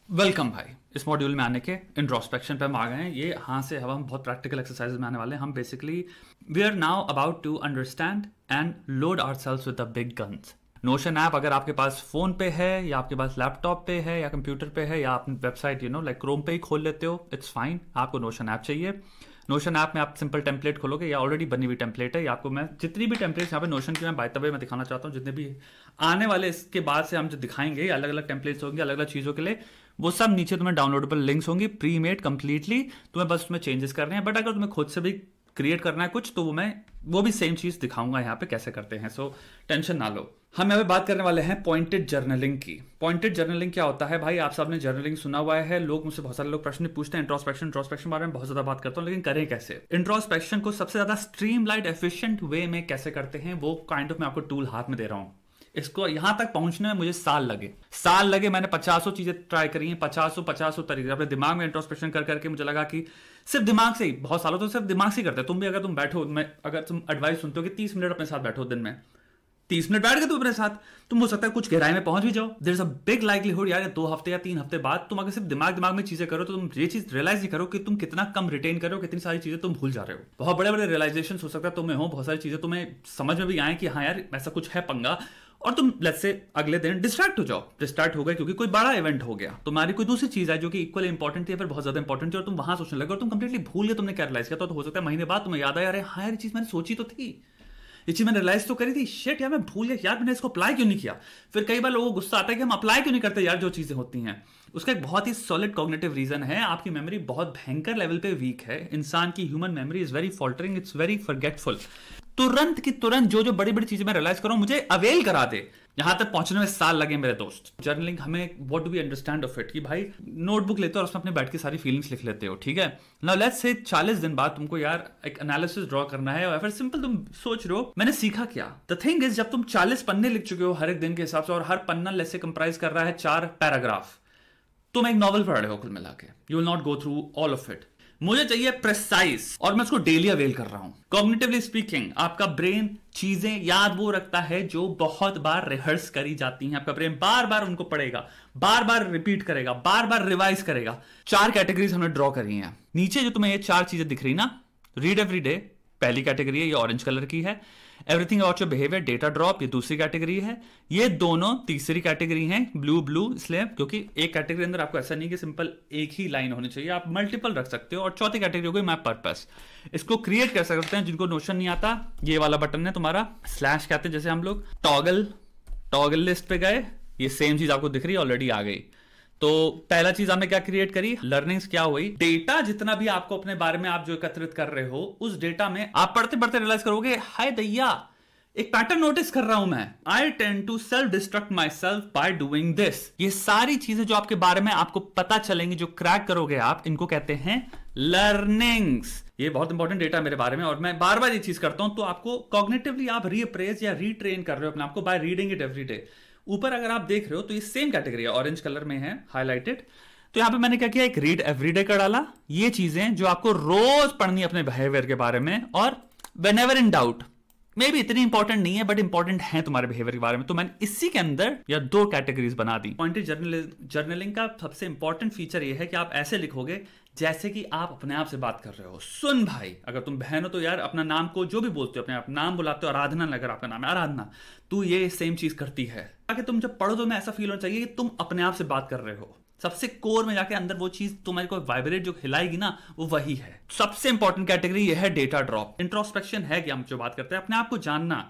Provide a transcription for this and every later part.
Welcome भाई। इस module में आने के इंट्रोस्पेक्शन पे हम आ गए हैं। ये हाँ से अब हम बहुत प्रैक्टिकल एक्सरसाइज में आने वाले हैं। हम basically we are now about to understand and load ourselves with the big guns. Notion app अगर आपके पास फोन पे है या आपके पास लैपटॉप पे है या कंप्यूटर पे है या आप वेबसाइट लाइक क्रोम पे ही खोल लेते हो, इट्स फाइन। आपको नोशन ऐप चाहिए। नोशन ऐप में आप सिंपल टेम्पलेट खोलोगे या ऑलरेडी बनी हुई टेम्पलेट है, या आपको मैं जितनी भी टेम्पलेट्स यहाँ पे नोशन की मैं बाय द वे मैं दिखाना चाहता हूँ, जितने भी आने वाले इसके बाद से हम जो दिखाएंगे अलग अलग टेम्पलेट्स होंगे अलग अलग चीज़ों के लिए, वो सब नीचे तुम्हें डाउनलोडेबल लिंक्स होंगी प्री मेड कंप्लीटली। तुम्हें बस उसमें चेंजेस करने हैं, बट अगर तुम्हें खुद से भी क्रिएट करना है कुछ तो वो भी सेम चीज दिखाऊंगा यहाँ पे कैसे करते हैं। सो टेंशन ना लो। हम यहाँ पे बात करने वाले हैं पॉइंटेड जर्नलिंग की। पॉइंटेड जर्नलिंग क्या होता है भाई? आप सबने जर्नलिंग सुना हुआ है। लोग मुझसे बहुत सारे लोग प्रश्न पूछते हैं इंट्रोस्पेक्शन बारे में बहुत ज्यादा बात करता हूँ, लेकिन करें कैसे? इंट्रोस्पेक्शन को सबसे ज्यादा स्ट्रीमलाइट एफिशिएंट वे में कैसे करते हैं, वो काइंड ऑफ मैं आपको टूल हाथ में दे रहा हूँ। इसको यहां तक पहुंचने में मुझे साल लगे। मैंने 50 चीजें ट्राई करी हैं, 50 तरीके अपने दिमाग में इंट्रोस्पेक्शन कर करके मुझे लगा कि सिर्फ दिमाग से ही, बहुत सालों तो सिर्फ दिमाग से ही करते हैं। तुम भी अगर तुम बैठो, अगर तुम एडवाइस सुनते हो कि 30 मिनट अपने साथ बैठो दिन में, 30 मिनट बैठ गए तुम अपने साथ, तुम हो सकता है कुछ गहराई में पहुंच भी जाओ। There is a big likelihood यार 2 हफ्ते या 3 हफ्ते बाद तुम अगर सिर्फ दिमाग में चीजें करो तो तुम ये चीज रियलाइज नहीं करो कि तुम कितना कम रिटेन करो, कितनी सारी चीजें तुम भूल जा रहे हो। बहुत बड़े बड़े रियलाइजेशन हो सकता है तुम्हें हो, बहुत सारी चीजें तुम्हें समझ में भी आए कि हाँ यार ऐसा कुछ है पंगा, और तुम लेट्स से अगले दिन डिस्ट्रैक्ट हो जाओ। डिस्ट्रैक्ट हो गए क्योंकि कोई बड़ा इवेंट हो गया, तुम्हारी कोई दूसरी चीज है जो कि इक्वली इंपॉर्टेंट थी या फिर बहुत ज्यादा इंपॉर्टेंट थी, और तुम वहां सोचने लगे और तुम कंप्लीटली भूल गए तुमने क्या रियलाइज किया। तो हो सकता है महीने बाद तुम्हें याद आया, अरे हाँ यार ये चीज मैंने सोची तो थी, ये चीज मैंने रियलाइज तो करी थी, शिट यार मैं भूल गया यार, मैंने इसको अप्लाई क्यों नहीं किया। फिर कई बार लोगों को गुस्सा आता है कि हम अप्लाई क्यों नहीं करते यार जो चीजें होती हैं। उसका एक बहुत ही सॉलिड कॉग्निटिव रीजन है, आपकी मेमोरी बहुत भयंकर लेवल पे वीक है। इंसान की human memory is very faltering, it's very forgetful. तुरंत की तुरंत जो बड़ी बड़ी चीजें मैं रियलाइज करूं मुझे अवेल करा दे, यहां तक पहुंचने में साल लगे मेरे दोस्त। जर्नलिंग हमें what do we understand of it कि भाई नोटबुक लेते हो और उसमें अपने बैठ के सारी फीलिंग्स लिख लेते हो, ठीक है ना। लेट्स से 40 दिन बाद तुमको यार एक एनालिसिस ड्रॉ करना है, और फिर सिंपल तुम सोच रहे हो मैंने सीखा क्या। द थिंग इज जब तुम 40 पन्ने लिख चुके हो हर एक दिन के हिसाब से, और हर पन्ना लेट्स से कंप्राइज कर रहा है 4 पैराग्राफ, तुम एक नॉवल पढ़ रहे हो कुल मिला के। You will not go through all of it. मुझे चाहिए प्रिसाइज, और मैं उसको डेली अवेल कर रहा हूं। कॉग्निटिवली स्पीकिंग आपका ब्रेन चीजें याद वो रखता है जो बहुत बार रिहर्स करी जाती हैं। आपका ब्रेन बार बार उनको पढ़ेगा, बार बार रिपीट करेगा, बार बार रिवाइज करेगा। 4 कैटेगरीज हमने ड्रॉ करी हैं नीचे। जो तुम्हें ये 4 चीजें दिख रही ना, रीड एवरी डे पहली कैटेगरी है, ये ऑरेंज कलर की है। Everything about your behaviour data drop ये दूसरी कैटेगरी है। ये दोनों तीसरी कैटेगरी हैं, ब्लू इसलिए क्योंकि एक कैटेगरी अंदर आपको ऐसा नहीं कि सिंपल एक ही लाइन होनी चाहिए, आप मल्टीपल रख सकते हो। और चौथी कैटेगरी हो गई मैप पर्पस। इसको क्रिएट कर सकते हैं जिनको नोशन नहीं आता, ये वाला बटन है तुम्हारा, स्लैश कहते हैं जैसे हम लोग। टॉगल लिस्ट पे गए, ये सेम चीज आपको दिख रही है, ऑलरेडी आ गई। तो पहला चीज हमने क्या क्रिएट करी, लर्निंग्स क्या हुई, डेटा जितना भी आपको अपने बारे में आप जो एकत्रित कर रहे हो उस डेटा में आप पढ़ते पढ़ते रियलाइज करोगे हाय दैया एक पैटर्न नोटिस कर रहा हूं मैं। I tend to self destruct myself by doing this. ये सारी चीजें जो आपके बारे में आपको पता चलेंगी, जो क्रैक करोगे आप, इनको कहते हैं लर्निंग्स। ये बहुत इंपॉर्टेंट डेटा मेरे बारे में, और मैं बार बार ये चीज करता हूं। तो आपको कॉग्निटिवली आप रीअप्रेज या रीट्रेन कर रहे हो अपने आपको by reading it every day. ऊपर अगर आप देख रहे हो तो ये सेम कैटेगरी है, ऑरेंज कलर में है हाईलाइटेड। तो यहां पे मैंने क्या किया, एक रीड एवरीडे का डाला। ये चीजें जो आपको रोज पढ़नी है अपने बिहेवियर के बारे में, और व्हेनेवर इन डाउट, मे भी इतनी इंपॉर्टेंट नहीं है बट इंपॉर्टेंट है तुम्हारे बिहेवियर के बारे में, तो मैंने इसी के अंदर या 2 कैटेगरीज बना दी। पॉइंटेड जर्नलिंग का सबसे इंपॉर्टेंट फीचर ये है कि आप ऐसे लिखोगे जैसे कि आप अपने आप से बात कर रहे हो। सुन भाई, अगर तुम बहन हो तो यार अपना नाम को जो भी बोलते हो, अपने आप नाम बुलाते हो, आराधना, अगर आपका नाम है आराधना, तू ये सेम चीज करती है। ताकि तुम जब पढ़ो तो मैं ऐसा फील होना चाहिए कि तुम अपने आप से बात कर रहे हो। सबसे कोर में जाके अंदर वो चीज तुम्हारे को वाइब्रेट जो हिलाएगी ना, वो वही है। सबसे इंपॉर्टेंट कैटेगरी ये है डेटा ड्रॉप। इंट्रोस्पेक्शन है कि हम जो बात करते हैं अपने आप को जानना।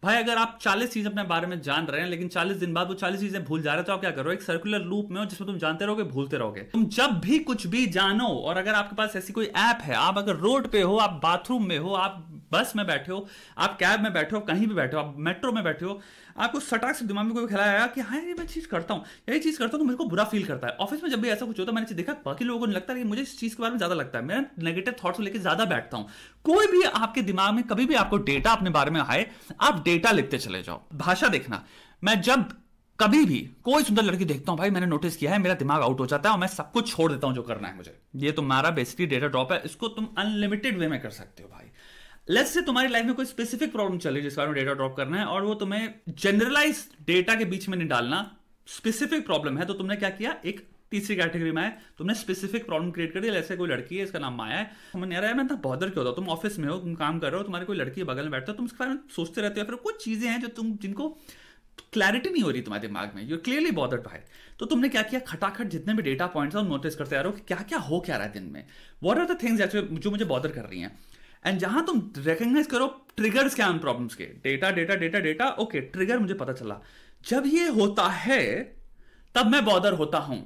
भाई अगर आप 40 चीजें अपने बारे में जान रहे हैं लेकिन 40 दिन बाद वो 40 चीजें भूल जा रहे हैं, तो आप क्या करो, एक सर्कुलर लूप में हो जिसमें तुम जानते रहोगे भूलते रहोगे। तुम जब भी कुछ भी जानो, और अगर आपके पास ऐसी कोई ऐप है, आप अगर रोड पे हो, आप बाथरूम में हो, आप बस में बैठे हो, आप कैब में बैठे हो, कहीं भी बैठे हो, आप मेट्रो में बैठे हो, आपको सटाक से दिमाग में कोई ख्याल आया कि हाँ ये मैं चीज करता हूँ, यही चीज करता हूँ तो मेरे को बुरा फील करता है। ऑफिस में जब भी ऐसा कुछ होता है, मैंने देखा बाकी लोगों को नहीं लगता, लेकिन मुझे इस चीज के बारे में ज्यादा लगता है। मैं नेगेटिव थॉट्स को लेकर ज्यादा बैठता हूँ। कोई भी आपके दिमाग में कभी भी आपको डेटा अपने बारे में आए, आप डेटा लिखते चले जाओ। भाषा देखना, मैं जब कभी भी कोई सुंदर लड़की देखता हूं भाई, मैंने नोटिस किया है मेरा दिमाग आउट हो जाता है और मैं सब कुछ छोड़ देता हूं जो करना है मुझे। ये तुम्हारा बेसिकली डेटा ड्रॉप है। इसको तुम अनलिमिटेड वे में कर सकते हो भाई। लेट्स से तुम्हारी लाइफ में कोई स्पेसिफिक प्रॉब्लम चल रही है जिसके बारे में डेटा ड्रॉप करना है, और वो तुम्हें जनरलाइज डेटा के बीच में नहीं डालना, स्पेसिफिक प्रॉब्लम है, तो तुमने क्या किया, एक तीसरी कैटेगरी में है, तुमने स्पेसिफिक प्रॉब्लम क्रिएट कर दी। जैसे कोई लड़की है, इसका नाम माया है, समझ नहीं आ रहा है मैं इतना बॉदर क्यों होता, तुम ऑफिस में हो, तुम काम कर रहे हो, तुम्हारी कोई लड़की बगल में बैठते हो, तुम इसके बारे में सोचते रहते हो, फिर कुछ चीजें हैं जो तुम जिनको क्लैरिटी नहीं हो रही तुम्हारे दिमाग में, you are clearly bothered by. तो तुमने क्या किया, खटाखट जितने भी डेटा पॉइंट्स हैं नोटिस करते आ रहे हो कि क्या क्या हो क्या रहा है दिन में, व्हाट आर द थिंग्स जो मुझे बॉदर कर रही हैं। एंड जहां तुम रिकॉग्नाइज करो ट्रिगर्स क्या उन प्रॉब्लम्स के, data data data data, okay trigger मुझे पता चला, जब ये होता है तब मैं बॉदर होता हूं।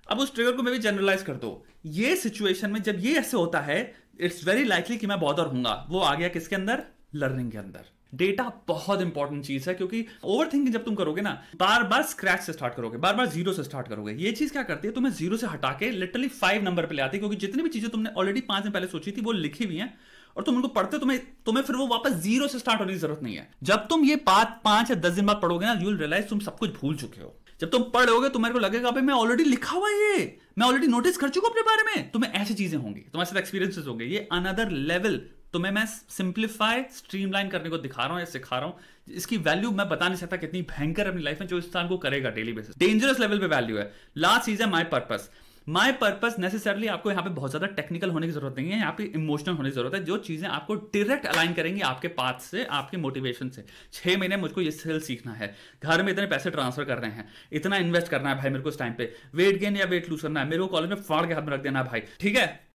अब उस ट्रिगर को मैं भी जनरलाइज कर दो, ये सिचुएशन में जब ये ऐसे होता है इट्स वेरी लाइकली कि मैं बॉदर हूंगा। वो आ गया किसके अंदर, लर्निंग के अंदर। डेटा बहुत इंपॉर्टेंट चीज है, क्योंकि ओवर थिंकिंग जब तुम करोगे ना, बार बार स्क्रैच से स्टार्ट करोगे, बार बार जीरो से स्टार्ट करोगे, ये चीज क्या करती है, तुम्हें जीरो से हटा के लिटरली 5 नंबर पे ले आती है, क्योंकि जितनी भी चीजें तुमने ऑलरेडी 5 दिन पहले सोची थी वो लिखी हुई हैं, और तुम उनको पढ़ते हो, तुम्हें फिर वो वापस जीरो से स्टार्ट होने की जरूरत नहीं है। जब तुम ये 5 या 10 दिन बाद पढ़ोगे ना, यू विल रियलाइज तुम सब कुछ भूल चुके हो। जब तुम पढ़ोगे तो मेरे को लगेगा भाई मैं ऑलरेडी लिखा हुआ है, ये मैं ऑलरेडी नोटिस कर चुका हूं अपने बारे में। तुम्हें ऐसी चीजें होंगी, तुम्हारे साथ एक्सपीरियंसेस होंगे, ये अनदर लेवल तुम्हें मैं सिंप्लीफाई स्ट्रीमलाइन करने को दिखा रहा हूं या सिखा रहा हूं। इसकी वैल्यू मैं बता नहीं सकता कितनी भयंकर अपनी लाइफ में जो इंसान को करेगा डेली बेसिस, डेंजरस लेवल पे वैल्यू है। लास्ट चीज है my purpose. My purpose necessarily आपको यहाँ पे बहुत ज्यादा टेक्निकल होने की जरूरत नहीं है, यहाँ पे इमोशनल होने की जरूरत है। जो चीजें आपको डायरेक्ट अलाइन करेंगी आपके पाथ से, आपके मोटिवेशन से। 6 महीने मुझको ये स्किल सीखना है, घर में इतने पैसे ट्रांसफर करने हैं, इतना इन्वेस्ट करना है भाई मेरे को इस टाइम पे, वेट गेन या वेट लूज करना है, मेरे को कॉलेज में फाड़ के हाथ में रख देना है भाई, ठीक है।